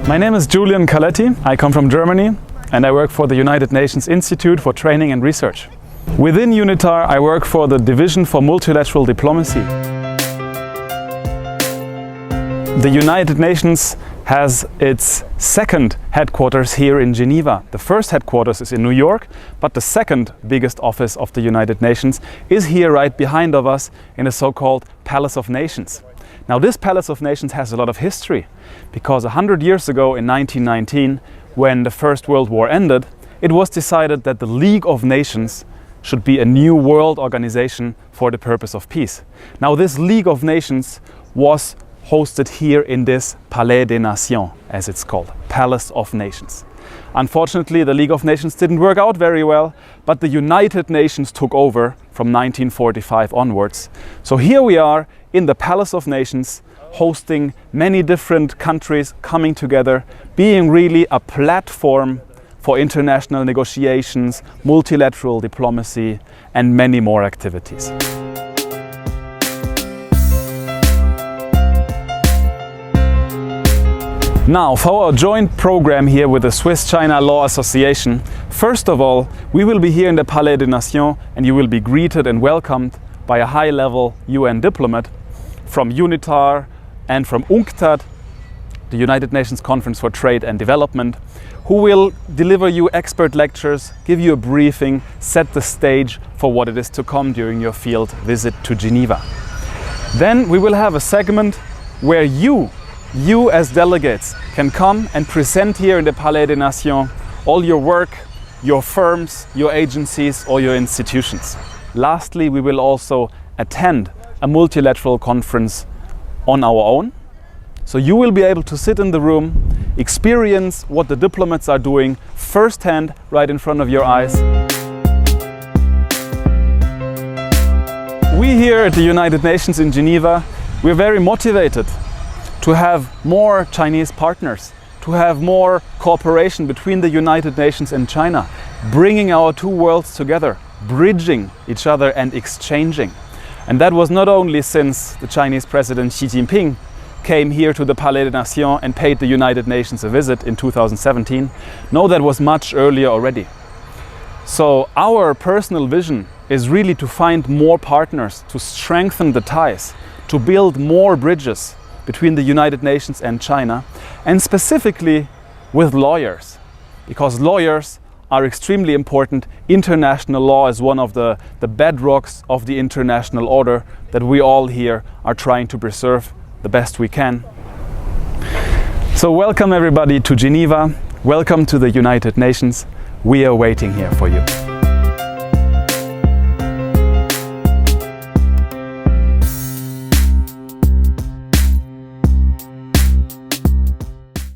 My name is Julian CALETTI. I come from Germany and I work for the United Nations Institute for Training and Research. Within UNITAR, I work for the Division for Multilateral Diplomacy. The United Nations has its second headquarters here in Geneva. The first headquarters is in New York, but the second biggest office of the United Nations is here right behind of us in a so-called Palace of Nations. Now this Palace of Nations has a lot of history because 100 years ago in 1919, when the First World War ended, it was decided that the League of Nations should be a new world organization for the purpose of peace. Now this League of Nations was hosted here in this Palais de Nations, as it's called, Palace of Nations. Unfortunately, the League of Nations didn't work out very well, but the United Nations took over from 1945 onwards. So here we are in the Palace of Nations, hosting many different countries coming together, being really a platform for international negotiations, multilateral diplomacy, and many more activities. Now, for our joint program here with the Swiss-China Law Association, first of all, we will be here in the Palais de Nations and you will be greeted and welcomed by a high-level UN diplomat from UNITAR and from UNCTAD, the United Nations Conference for Trade and Development, who will deliver you expert lectures, give you a briefing, set the stage for what it is to come during your field visit to Geneva. Then we will have a segment where you as delegates can come and present here in the Palais de Nations all your work, your firms, your agencies or your institutions. Lastly, we will also attend a multilateral conference on our own. So you will be able to sit in the room, experience what the diplomats are doing firsthand right in front of your eyes. We here at the United Nations in Geneva, we're very motivated to have more Chinese partners, to have more cooperation between the United Nations and China, bringing our two worlds together, bridging each other and exchanging. And that was not only since the Chinese President Xi Jinping came here to the Palais de Nations and paid the United Nations a visit in 2017. No, that was much earlier already. So our personal vision is really to find more partners, to strengthen the ties, to build more bridges between the United Nations and China, and specifically with lawyers, because lawyers are extremely important. International law is one of the bedrocks of the international order that we all here are trying to preserve the best we can. So welcome everybody to Geneva, welcome to the United Nations. We are waiting here for you.